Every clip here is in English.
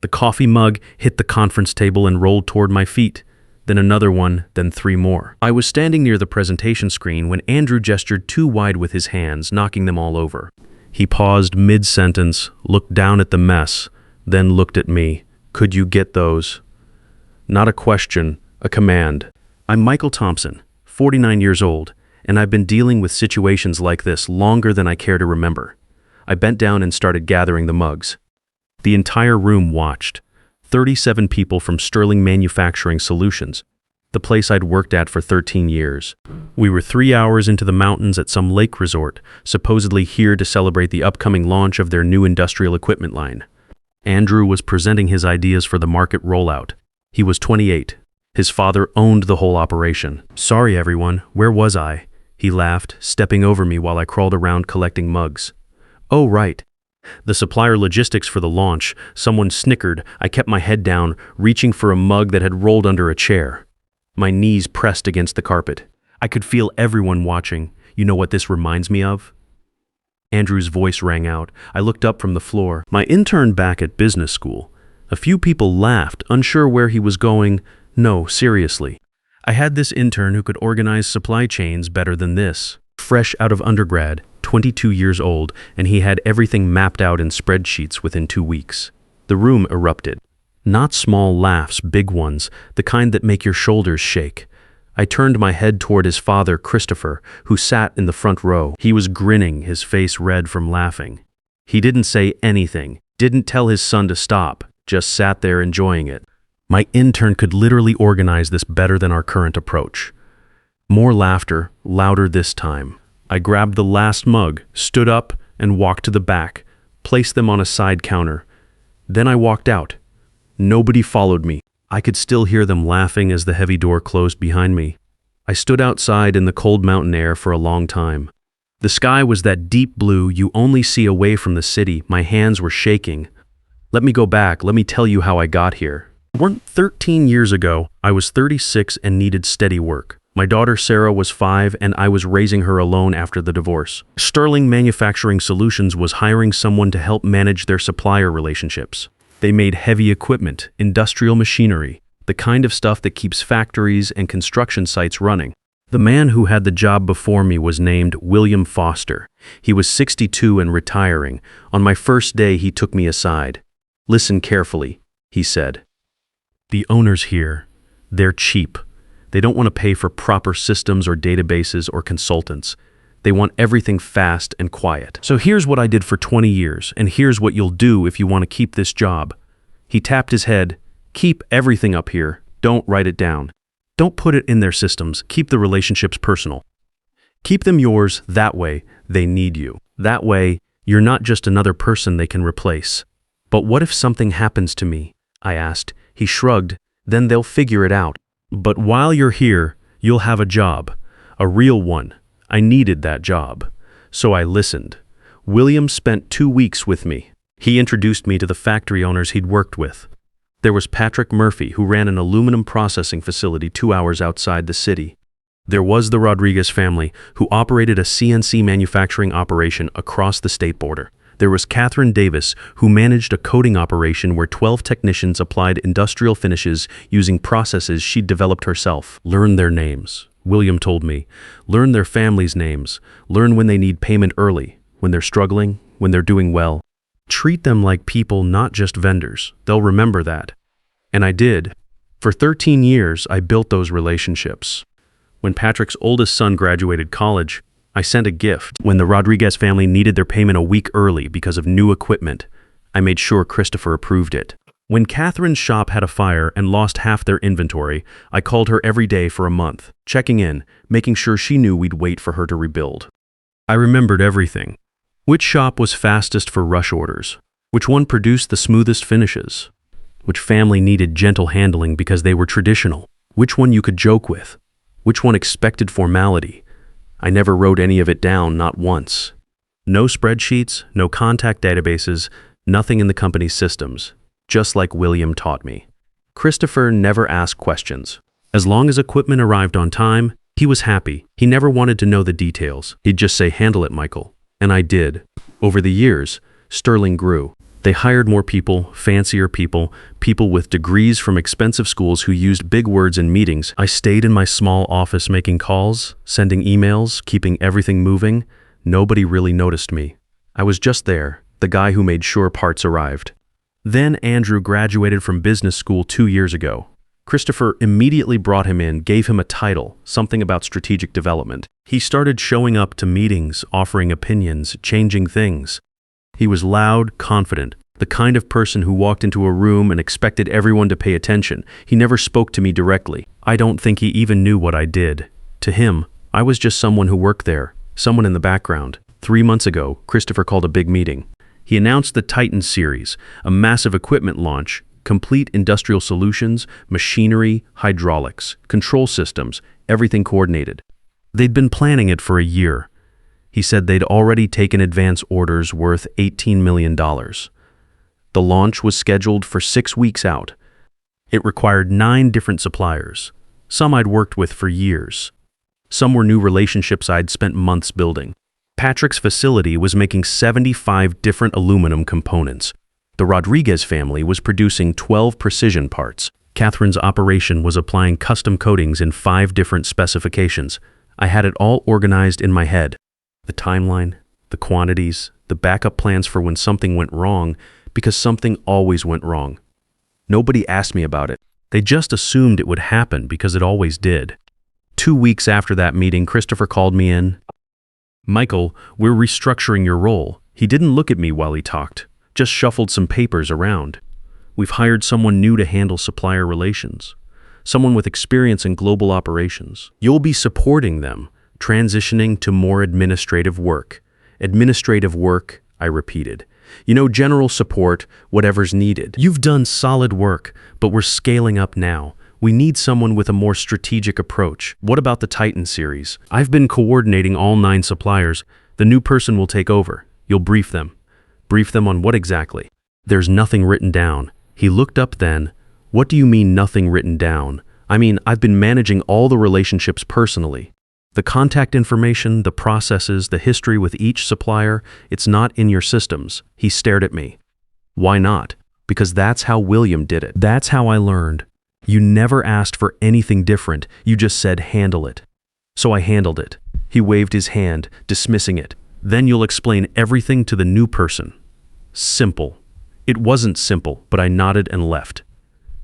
The coffee mug hit the conference table and rolled toward my feet. Then another one, then three more. I was standing near the presentation screen when Andrew gestured too wide with his hands, knocking them all over. He paused mid-sentence, looked down at the mess, then looked at me. "Could you get those?" Not a question, a command. I'm Michael Thompson, 49 years old, and I've been dealing with situations like this longer than I care to remember. I bent down and started gathering the mugs. The entire room watched. 37 people from Sterling Manufacturing Solutions, the place I'd worked at for 13 years. We were 3 hours into the mountains at some lake resort, supposedly here to celebrate the upcoming launch of their new industrial equipment line. Andrew was presenting his ideas for the market rollout. He was 28. His father owned the whole operation. "Sorry, everyone, where was I?" He laughed, stepping over me while I crawled around collecting mugs. "Oh, right. The supplier logistics for the launch." Someone snickered. I kept my head down, reaching for a mug that had rolled under a chair. My knees pressed against the carpet. I could feel everyone watching. "You know what this reminds me of?" Andrew's voice rang out. I looked up from the floor. "My intern back at business school." A few people laughed, unsure where he was going. "No, seriously. I had this intern who could organize supply chains better than this. Fresh out of undergrad, 22 years old, and he had everything mapped out in spreadsheets within 2 weeks." The room erupted. Not small laughs, big ones, the kind that make your shoulders shake. I turned my head toward his father, Christopher, who sat in the front row. He was grinning, his face red from laughing. He didn't say anything, didn't tell his son to stop, just sat there enjoying it. My intern could literally organize this better than our current approach. More laughter, louder this time. I grabbed the last mug, stood up, and walked to the back, placed them on a side counter. Then I walked out. Nobody followed me. I could still hear them laughing as the heavy door closed behind me. I stood outside in the cold mountain air for a long time. The sky was that deep blue you only see away from the city. My hands were shaking. Let me go back. Let me tell you how I got here. 13 years ago, I was 36 and needed steady work. My daughter Sarah was 5 and I was raising her alone after the divorce. Sterling Manufacturing Solutions was hiring someone to help manage their supplier relationships. They made heavy equipment, industrial machinery, the kind of stuff that keeps factories and construction sites running. The man who had the job before me was named William Foster. He was 62 and retiring. On my first day, he took me aside. "Listen carefully," he said. "The owners here, they're cheap. They don't want to pay for proper systems or databases or consultants. They want everything fast and quiet. So here's what I did for 20 years, and here's what you'll do if you want to keep this job." He tapped his head. "Keep everything up here. Don't write it down. Don't put it in their systems. Keep the relationships personal. Keep them yours. That way, they need you. That way, you're not just another person they can replace." "But what if something happens to me?" I asked. He shrugged. "Then they'll figure it out. But while you're here, you'll have a job. A real one. I needed that job." So I listened. William spent 2 weeks with me. He introduced me to the factory owners he'd worked with. There was Patrick Murphy, who ran an aluminum processing facility 2 hours outside the city. There was the Rodriguez family, who operated a CNC manufacturing operation across the state border. There was Catherine Davis, who managed a coating operation where 12 technicians applied industrial finishes using processes she'd developed herself. "Learn their names," William told me. "Learn their families' names. Learn when they need payment early, when they're struggling, when they're doing well. Treat them like people, not just vendors. They'll remember that." And I did. For 13 years, I built those relationships. When Patrick's oldest son graduated college, I sent a gift. When the Rodriguez family needed their payment a week early because of new equipment, I made sure Christopher approved it. When Catherine's shop had a fire and lost half their inventory, I called her every day for a month, checking in, making sure she knew we'd wait for her to rebuild. I remembered everything. Which shop was fastest for rush orders? Which one produced the smoothest finishes? Which family needed gentle handling because they were traditional? Which one you could joke with? Which one expected formality? I never wrote any of it down, not once. No spreadsheets, no contact databases, nothing in the company's systems, just like William taught me. Christopher never asked questions. As long as equipment arrived on time, he was happy. He never wanted to know the details. He'd just say, "Handle it, Michael." And I did. Over the years, Sterling grew. They hired more people, fancier people, people with degrees from expensive schools who used big words in meetings. I stayed in my small office making calls, sending emails, keeping everything moving. Nobody really noticed me. I was just there, the guy who made sure parts arrived. Then Andrew graduated from business school 2 years ago. Christopher immediately brought him in, gave him a title, something about strategic development. He started showing up to meetings, offering opinions, changing things. He was loud, confident, the kind of person who walked into a room and expected everyone to pay attention. He never spoke to me directly. I don't think he even knew what I did. To him, I was just someone who worked there, someone in the background. 3 months ago, Christopher called a big meeting. He announced the Titan series, a massive equipment launch, complete industrial solutions, machinery, hydraulics, control systems, everything coordinated. They'd been planning it for a year. He said they'd already taken advance orders worth $18 million. The launch was scheduled for 6 weeks out. It required 9 different suppliers. Some I'd worked with for years. Some were new relationships I'd spent months building. Patrick's facility was making 75 different aluminum components. The Rodriguez family was producing 12 precision parts. Catherine's operation was applying custom coatings in 5 different specifications. I had it all organized in my head. The timeline, the quantities, the backup plans for when something went wrong, because something always went wrong. Nobody asked me about it. They just assumed it would happen because it always did. 2 weeks after that meeting, Christopher called me in. "Michael, we're restructuring your role." He didn't look at me while he talked, just shuffled some papers around. "We've hired someone new to handle supplier relations, someone with experience in global operations. You'll be supporting them, transitioning to more administrative work." Administrative work, I repeated. "You know, general support, whatever's needed. You've done solid work, but we're scaling up now. We need someone with a more strategic approach. What about the Titan series? I've been coordinating all 9 suppliers. The new person will take over. You'll brief them." "Brief them on what exactly?" "There's nothing written down." He looked up then. "What do you mean nothing written down?" "I mean, I've been managing all the relationships personally. The contact information, the processes, the history with each supplier, it's not in your systems." He stared at me. "Why not?" "Because that's how William did it. That's how I learned. You never asked for anything different. You just said handle it. So I handled it." He waved his hand, dismissing it. "Then you'll explain everything to the new person." Simple. It wasn't simple, but I nodded and left.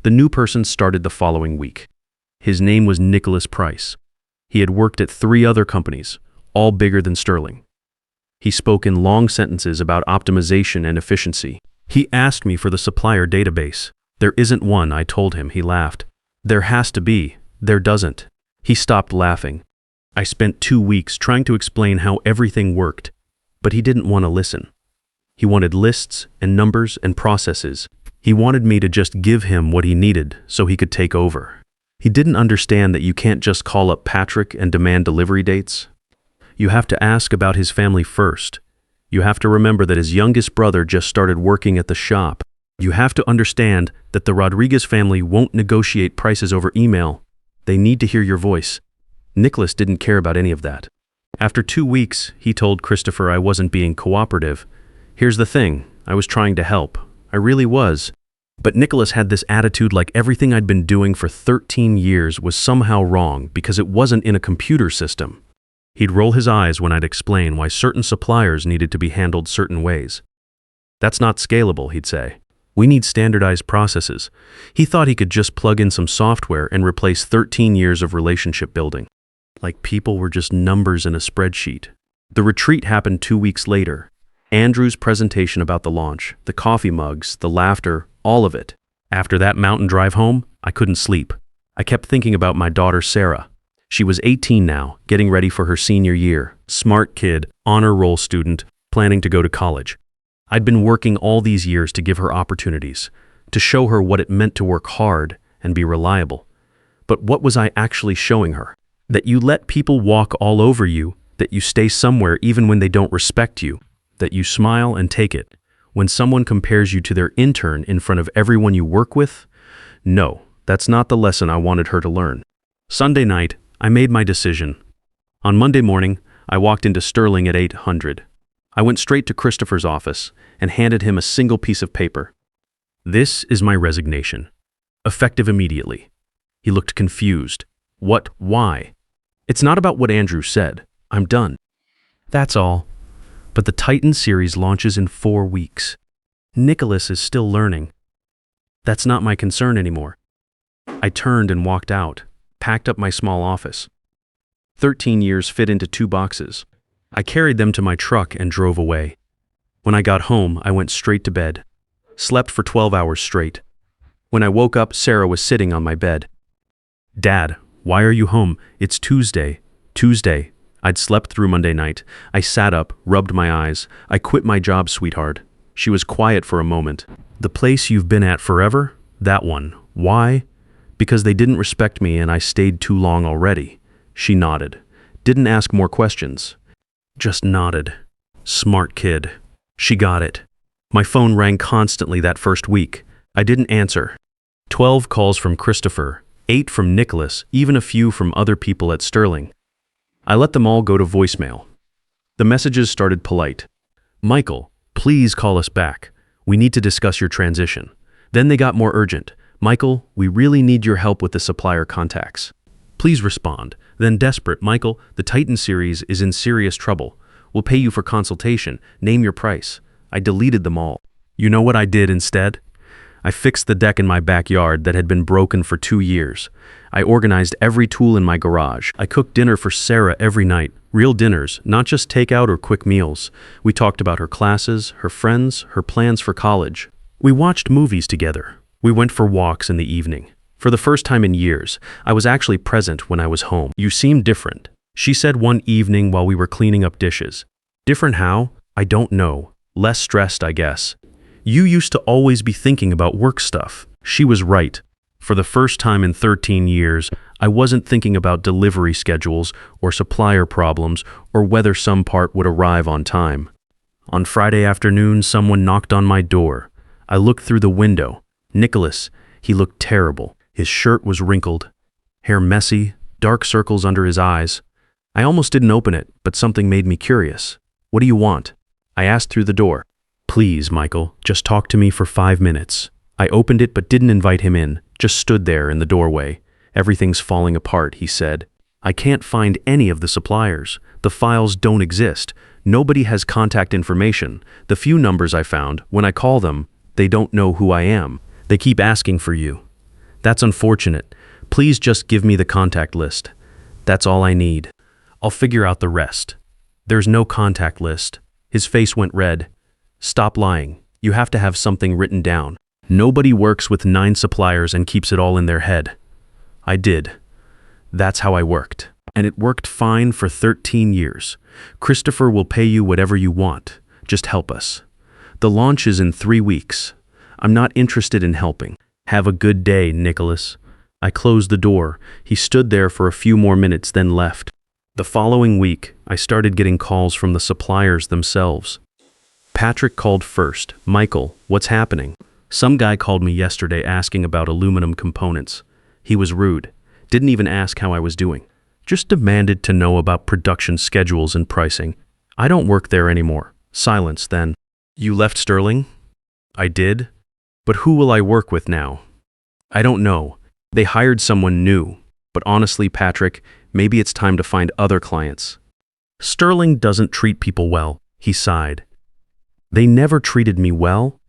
The new person started the following week. His name was Nicholas Price. He had worked at 3 other companies, all bigger than Sterling. He spoke in long sentences about optimization and efficiency. He asked me for the supplier database. "There isn't one," I told him. He laughed. "There has to be. There doesn't." He stopped laughing. I spent 2 weeks trying to explain how everything worked, but he didn't want to listen. He wanted lists and numbers and processes. He wanted me to just give him what he needed so he could take over. He didn't understand that you can't just call up Patrick and demand delivery dates. You have to ask about his family first. You have to remember that his youngest brother just started working at the shop. You have to understand that the Rodriguez family won't negotiate prices over email. They need to hear your voice. Nicholas didn't care about any of that. After 2 weeks, he told Christopher I wasn't being cooperative. Here's the thing, I was trying to help. I really was. But Nicholas had this attitude like everything I'd been doing for 13 years was somehow wrong because it wasn't in a computer system. He'd roll his eyes when I'd explain why certain suppliers needed to be handled certain ways. "That's not scalable," he'd say. "We need standardized processes." He thought he could just plug in some software and replace 13 years of relationship building. Like people were just numbers in a spreadsheet. The retreat happened 2 weeks later. Andrew's presentation about the launch, the coffee mugs, the laughter, all of it. After that mountain drive home, I couldn't sleep. I kept thinking about my daughter Sarah. She was 18 now, getting ready for her senior year. Smart kid, honor roll student, planning to go to college. I'd been working all these years to give her opportunities, to show her what it meant to work hard and be reliable. But what was I actually showing her? That you let people walk all over you, that you stay somewhere even when they don't respect you, that you smile and take it. When someone compares you to their intern in front of everyone you work with? No, that's not the lesson I wanted her to learn. Sunday night, I made my decision. On Monday morning, I walked into Sterling at 800. I went straight to Christopher's office and handed him a single piece of paper. This is my resignation. Effective immediately. He looked confused. What? Why? It's not about what Andrew said. I'm done. That's all. But the Titan series launches in 4 weeks. Nicholas is still learning. That's not my concern anymore. I turned and walked out, packed up my small office. 13 years fit into 2 boxes. I carried them to my truck and drove away. When I got home, I went straight to bed. Slept for 12 hours straight. When I woke up, Sarah was sitting on my bed. Dad, why are you home? It's Tuesday. Tuesday. I'd slept through Monday night. I sat up, rubbed my eyes. I quit my job, sweetheart. She was quiet for a moment. The place you've been at forever? That one. Why? Because they didn't respect me and I stayed too long already. She nodded. Didn't ask more questions. Just nodded. Smart kid. She got it. My phone rang constantly that first week. I didn't answer. 12 calls from Christopher, 8 from Nicholas, even a few from other people at Sterling. I let them all go to voicemail. The messages started polite. Michael, please call us back. We need to discuss your transition. Then they got more urgent. Michael, we really need your help with the supplier contacts. Please respond. Then desperate, Michael, the Titan series is in serious trouble. We'll pay you for consultation. Name your price. I deleted them all. You know what I did instead? I fixed the deck in my backyard that had been broken for 2 years. I organized every tool in my garage. I cooked dinner for Sarah every night. Real dinners, not just takeout or quick meals. We talked about her classes, her friends, her plans for college. We watched movies together. We went for walks in the evening. For the first time in years, I was actually present when I was home. You seem different, she said one evening while we were cleaning up dishes. Different how? I don't know. Less stressed, I guess. You used to always be thinking about work stuff. She was right. For the first time in 13 years, I wasn't thinking about delivery schedules or supplier problems or whether some part would arrive on time. On Friday afternoon, someone knocked on my door. I looked through the window. Nicholas, he looked terrible. His shirt was wrinkled, hair messy, dark circles under his eyes. I almost didn't open it, but something made me curious. What do you want? I asked through the door. Please, Michael, just talk to me for 5 minutes. I opened it but didn't invite him in, just stood there in the doorway. Everything's falling apart, he said. I can't find any of the suppliers. The files don't exist. Nobody has contact information. The few numbers I found, when I call them, they don't know who I am. They keep asking for you. That's unfortunate. Please just give me the contact list. That's all I need. I'll figure out the rest. There's no contact list. His face went red. Stop lying. You have to have something written down. Nobody works with 9 suppliers and keeps it all in their head. I did. That's how I worked. And it worked fine for 13 years. Christopher will pay you whatever you want. Just help us. The launch is in 3 weeks. I'm not interested in helping. Have a good day, Nicholas. I closed the door. He stood there for a few more minutes, then left. The following week, I started getting calls from the suppliers themselves. Patrick called first. Michael, what's happening? Some guy called me yesterday asking about aluminum components. He was rude. Didn't even ask how I was doing. Just demanded to know about production schedules and pricing. I don't work there anymore. Silence then. You left Sterling? I did. But who will I work with now? I don't know. They hired someone new. But honestly, Patrick, maybe it's time to find other clients. Sterling doesn't treat people well, he sighed. They never treated me well.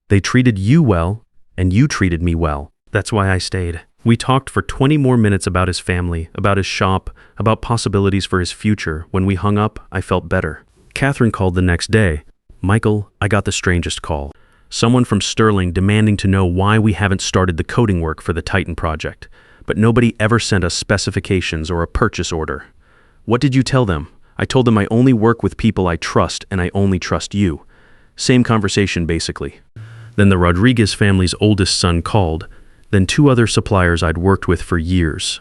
They treated you well, and you treated me well. That's why I stayed. We talked for 20 more minutes about his family, about his shop, about possibilities for his future. When we hung up, I felt better. Catherine called the next day. Michael, I got the strangest call. Someone from Sterling demanding to know why we haven't started the coding work for the Titan project. But nobody ever sent us specifications or a purchase order. What did you tell them? I told them I only work with people I trust and I only trust you. Same conversation, basically. Then the Rodriguez family's oldest son called, then 2 other suppliers I'd worked with for years.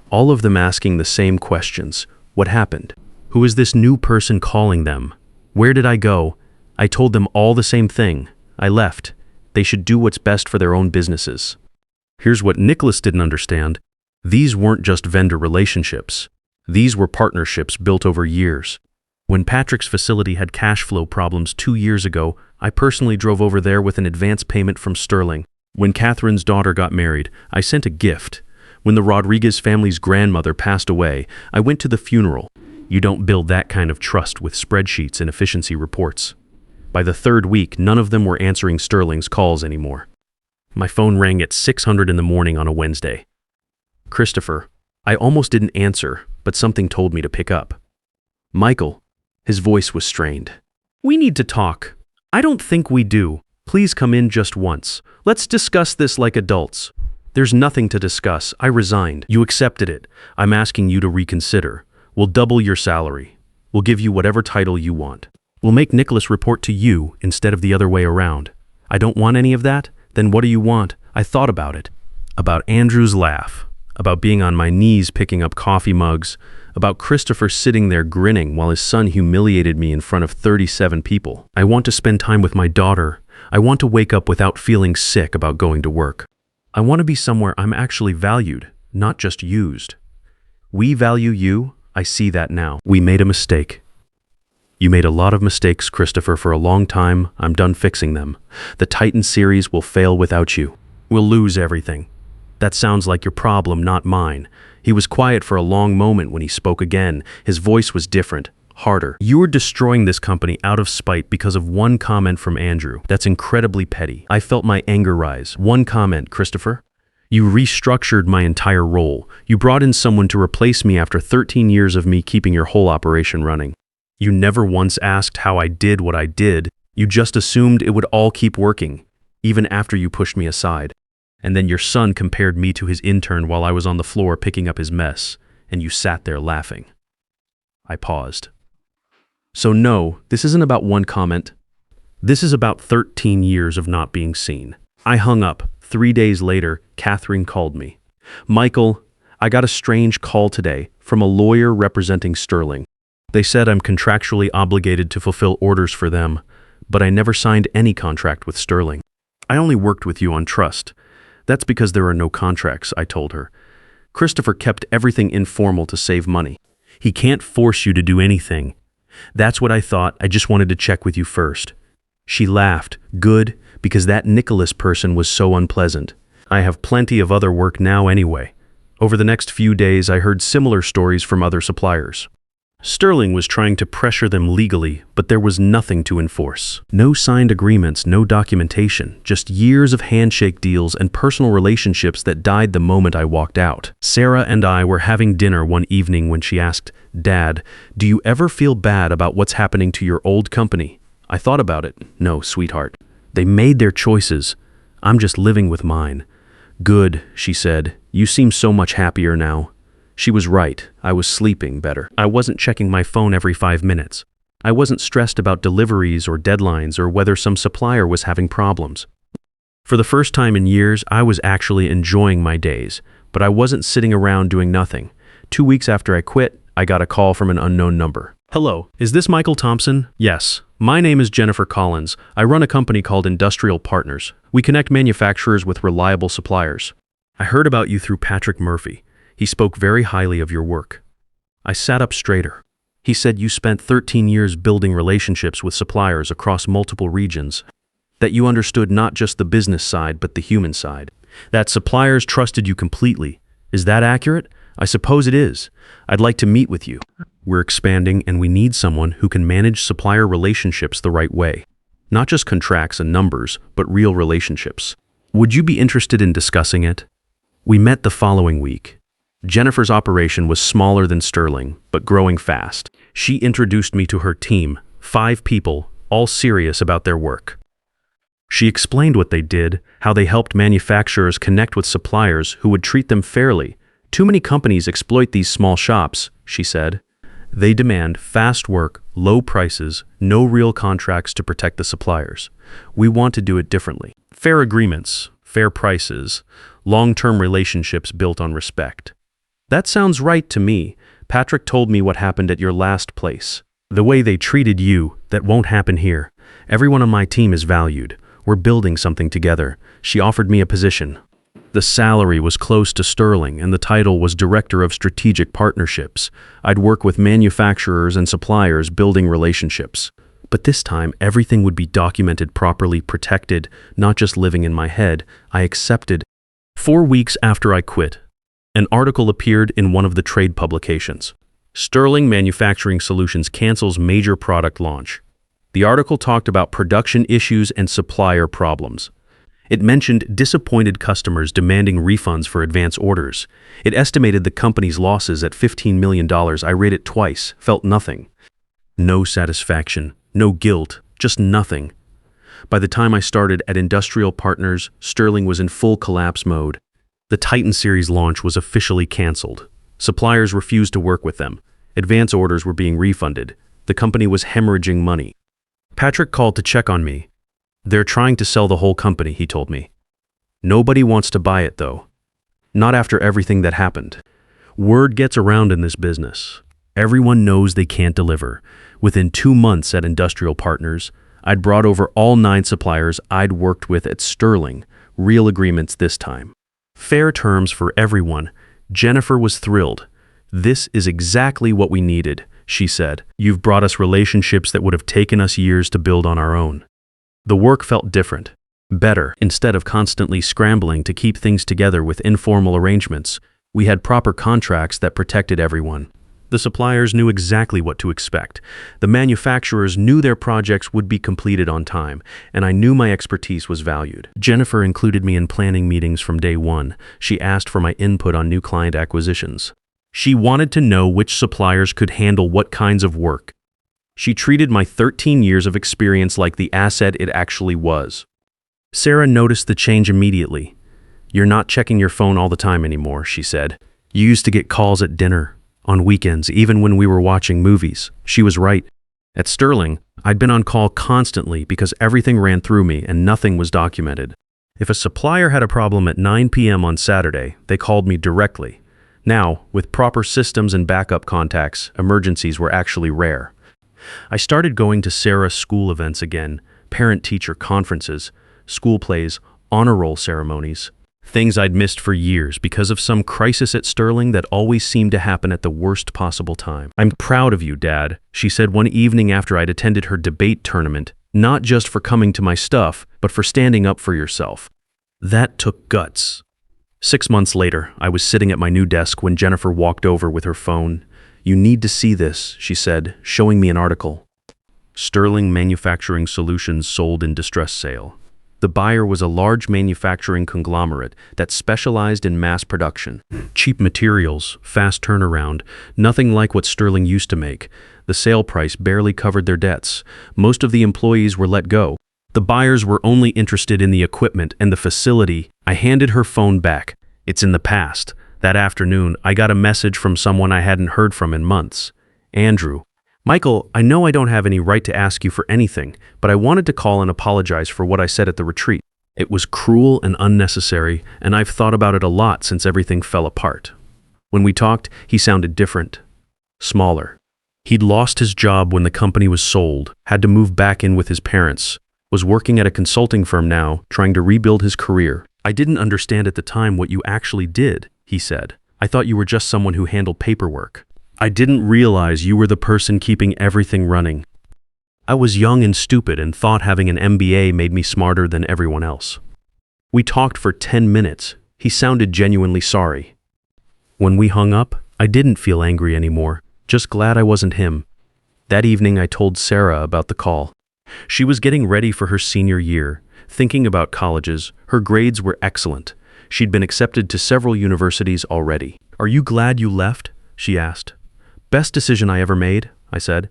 All of them asking the same questions. What happened? Who is this new person calling them? Where did I go? I told them all the same thing. I left. They should do what's best for their own businesses. Here's what Nicholas didn't understand. These weren't just vendor relationships. These were partnerships built over years. When Patrick's facility had cash flow problems 2 years ago, I personally drove over there with an advance payment from Sterling. When Catherine's daughter got married, I sent a gift. When the Rodriguez family's grandmother passed away, I went to the funeral. You don't build that kind of trust with spreadsheets and efficiency reports. By the third week, none of them were answering Sterling's calls anymore. My phone rang at 600 in the morning on a Wednesday. Christopher, I almost didn't answer, but something told me to pick up. Michael, his voice was strained. We need to talk. I don't think we do. Please come in just once. Let's discuss this like adults. There's nothing to discuss. I resigned. You accepted it. I'm asking you to reconsider. We'll double your salary. We'll give you whatever title you want. We'll make Nicholas report to you instead of the other way around. I don't want any of that? Then what do you want? I thought about it. About Andrew's laugh. About being on my knees picking up coffee mugs. About Christopher sitting there grinning while his son humiliated me in front of 37 people. I want to spend time with my daughter. I want to wake up without feeling sick about going to work. I want to be somewhere I'm actually valued, not just used. We value you. I see that now. We made a mistake. You made a lot of mistakes, Christopher, for a long time. I'm done fixing them. The Titan series will fail without you. We'll lose everything. That sounds like your problem, not mine. He was quiet for a long moment when he spoke again. His voice was different, harder. You were destroying this company out of spite because of one comment from Andrew. That's incredibly petty. I felt my anger rise. One comment, Christopher. You restructured my entire role. You brought in someone to replace me after 13 years of me keeping your whole operation running. You never once asked how I did what I did. You just assumed it would all keep working, even after you pushed me aside. And then your son compared me to his intern while I was on the floor picking up his mess, and you sat there laughing. I paused. So no, this isn't about one comment. This is about 13 years of not being seen. I hung up. 3 days later, Catherine called me. Michael, I got a strange call today from a lawyer representing Sterling. They said I'm contractually obligated to fulfill orders for them, but I never signed any contract with Sterling. I only worked with you on trust. That's because there are no contracts, I told her. Christopher kept everything informal to save money. He can't force you to do anything. That's what I thought. I just wanted to check with you first. She laughed. Good, because that Nicholas person was so unpleasant. I have plenty of other work now anyway. Over the next few days, I heard similar stories from other suppliers. Sterling was trying to pressure them legally, but there was nothing to enforce. No signed agreements, no documentation, just years of handshake deals and personal relationships that died the moment I walked out. Sarah and I were having dinner one evening when she asked, Dad, do you ever feel bad about what's happening to your old company? I thought about it. No, sweetheart. They made their choices. I'm just living with mine. Good, she said. You seem so much happier now. She was right. I was sleeping better. I wasn't checking my phone every 5 minutes. I wasn't stressed about deliveries or deadlines or whether some supplier was having problems. For the first time in years, I was actually enjoying my days, but I wasn't sitting around doing nothing. 2 weeks after I quit, I got a call from an unknown number. Hello, is this Michael Thompson? Yes. My name is Jennifer Collins. I run a company called Industrial Partners. We connect manufacturers with reliable suppliers. I heard about you through Patrick Murphy. He spoke very highly of your work. I sat up straighter. He said you spent 13 years building relationships with suppliers across multiple regions, that you understood not just the business side but the human side, that suppliers trusted you completely. Is that accurate? I suppose it is. I'd like to meet with you. We're expanding and we need someone who can manage supplier relationships the right way. Not just contracts and numbers, but real relationships. Would you be interested in discussing it? We met the following week. Jennifer's operation was smaller than Sterling, but growing fast. She introduced me to her team, 5 people, all serious about their work. She explained what they did, how they helped manufacturers connect with suppliers who would treat them fairly. Too many companies exploit these small shops, she said. They demand fast work, low prices, no real contracts to protect the suppliers. We want to do it differently. Fair agreements, fair prices, long-term relationships built on respect. That sounds right to me. Patrick told me what happened at your last place. The way they treated you, that won't happen here. Everyone on my team is valued. We're building something together. She offered me a position. The salary was close to sterling, and the title was Director of Strategic Partnerships. I'd work with manufacturers and suppliers building relationships. But this time, everything would be documented properly, protected, not just living in my head. I accepted. 4 weeks after I quit, an article appeared in one of the trade publications. Sterling Manufacturing Solutions cancels major product launch. The article talked about production issues and supplier problems. It mentioned disappointed customers demanding refunds for advance orders. It estimated the company's losses at $15 million. I read it twice, felt nothing. No satisfaction, no guilt, just nothing. By the time I started at Industrial Partners, Sterling was in full collapse mode. The Titan series launch was officially canceled. Suppliers refused to work with them. Advance orders were being refunded. The company was hemorrhaging money. Patrick called to check on me. They're trying to sell the whole company, he told me. Nobody wants to buy it, though. Not after everything that happened. Word gets around in this business. Everyone knows they can't deliver. Within 2 months at Industrial Partners, I'd brought over all 9 suppliers I'd worked with at Sterling, real agreements this time. Fair terms for everyone. Jennifer was thrilled. This is exactly what we needed, she said. You've brought us relationships that would have taken us years to build on our own. The work felt different, better. Instead of constantly scrambling to keep things together with informal arrangements, we had proper contracts that protected everyone. The suppliers knew exactly what to expect. The manufacturers knew their projects would be completed on time, and I knew my expertise was valued. Jennifer included me in planning meetings from day one. She asked for my input on new client acquisitions. She wanted to know which suppliers could handle what kinds of work. She treated my 13 years of experience like the asset it actually was. Sarah noticed the change immediately. You're not checking your phone all the time anymore, she said. You used to get calls at dinner, on weekends, even when we were watching movies. She was right. At Sterling, I'd been on call constantly because everything ran through me and nothing was documented. If a supplier had a problem at 9 p.m. on Saturday, they called me directly. Now, with proper systems and backup contacts, emergencies were actually rare. I started going to Sarah's school events again, parent-teacher conferences, school plays, honor roll ceremonies, things I'd missed for years because of some crisis at Sterling that always seemed to happen at the worst possible time. I'm proud of you, Dad, she said one evening after I'd attended her debate tournament, not just for coming to my stuff, but for standing up for yourself. That took guts. 6 months later, I was sitting at my new desk when Jennifer walked over with her phone. You need to see this, she said, showing me an article. Sterling Manufacturing Solutions sold in distress sale. The buyer was a large manufacturing conglomerate that specialized in mass production. Cheap materials, fast turnaround, nothing like what Sterling used to make. The sale price barely covered their debts. Most of the employees were let go. The buyers were only interested in the equipment and the facility. I handed her phone back. It's in the past. That afternoon, I got a message from someone I hadn't heard from in months. Andrew. Michael, I know I don't have any right to ask you for anything, but I wanted to call and apologize for what I said at the retreat. It was cruel and unnecessary, and I've thought about it a lot since everything fell apart. When we talked, he sounded different. Smaller. He'd lost his job when the company was sold, had to move back in with his parents, was working at a consulting firm now, trying to rebuild his career. I didn't understand at the time what you actually did, he said. I thought you were just someone who handled paperwork. I didn't realize you were the person keeping everything running. I was young and stupid and thought having an MBA made me smarter than everyone else. We talked for 10 minutes. He sounded genuinely sorry. When we hung up, I didn't feel angry anymore, just glad I wasn't him. That evening, I told Sarah about the call. She was getting ready for her senior year, thinking about colleges. Her grades were excellent. She'd been accepted to several universities already. Are you glad you left? She asked. Best decision I ever made, I said.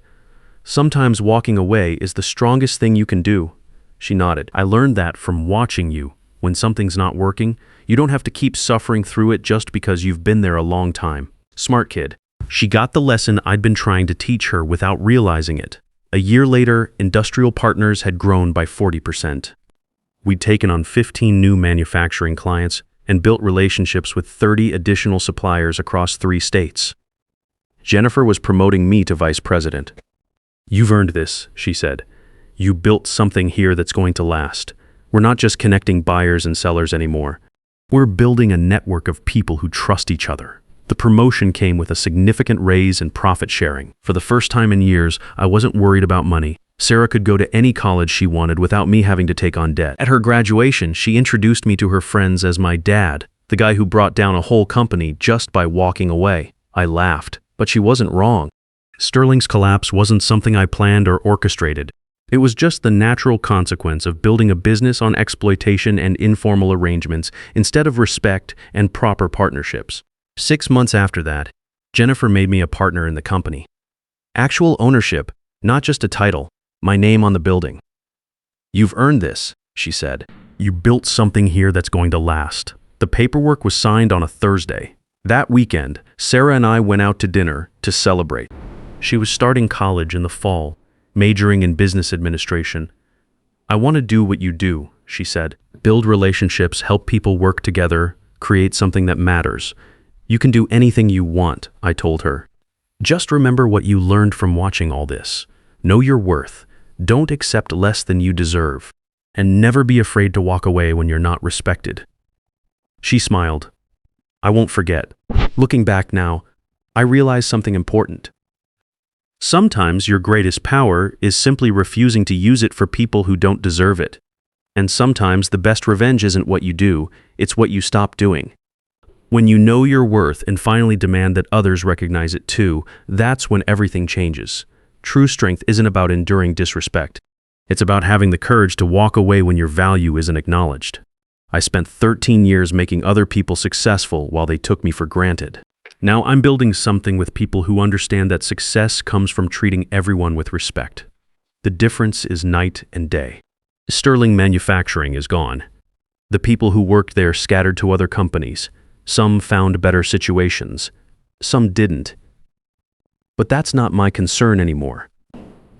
Sometimes walking away is the strongest thing you can do. She nodded. I learned that from watching you. When something's not working, you don't have to keep suffering through it just because you've been there a long time. Smart kid. She got the lesson I'd been trying to teach her without realizing it. A year later, Industrial Partners had grown by 40%. We'd taken on 15 new manufacturing clients and built relationships with 30 additional suppliers across 3 states. Jennifer was promoting me to vice president. You've earned this, she said. You built something here that's going to last. We're not just connecting buyers and sellers anymore. We're building a network of people who trust each other. The promotion came with a significant raise and profit sharing. For the first time in years, I wasn't worried about money. Sarah could go to any college she wanted without me having to take on debt. At her graduation, she introduced me to her friends as my dad, the guy who brought down a whole company just by walking away. I laughed, but she wasn't wrong. Sterling's collapse wasn't something I planned or orchestrated. It was just the natural consequence of building a business on exploitation and informal arrangements instead of respect and proper partnerships. 6 months after that, Jennifer made me a partner in the company. Actual ownership, not just a title, my name on the building. "You've earned this," she said. "You built something here that's going to last." The paperwork was signed on a Thursday. That weekend, Sarah and I went out to dinner to celebrate. She was starting college in the fall, majoring in business administration. "I want to do what you do," she said. "Build relationships, help people work together, create something that matters. You can do anything you want," I told her. "Just remember what you learned from watching all this. Know your worth. Don't accept less than you deserve. And never be afraid to walk away when you're not respected." She smiled. I won't forget. Looking back now, I realized something important. Sometimes your greatest power is simply refusing to use it for people who don't deserve it. And sometimes the best revenge isn't what you do, it's what you stop doing. When you know your worth and finally demand that others recognize it too, that's when everything changes. True strength isn't about enduring disrespect. It's about having the courage to walk away when your value isn't acknowledged. I spent 13 years making other people successful while they took me for granted. Now I'm building something with people who understand that success comes from treating everyone with respect. The difference is night and day. Sterling Manufacturing is gone. The people who worked there scattered to other companies. Some found better situations. Some didn't. But that's not my concern anymore.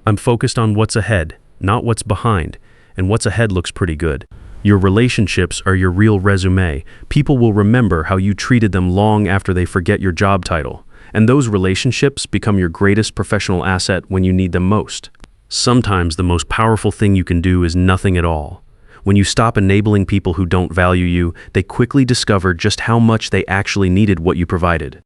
I'm focused on what's ahead, not what's behind, and what's ahead looks pretty good. Your relationships are your real resume. People will remember how you treated them long after they forget your job title, and those relationships become your greatest professional asset when you need them most. Sometimes the most powerful thing you can do is nothing at all. When you stop enabling people who don't value you, they quickly discover just how much they actually needed what you provided.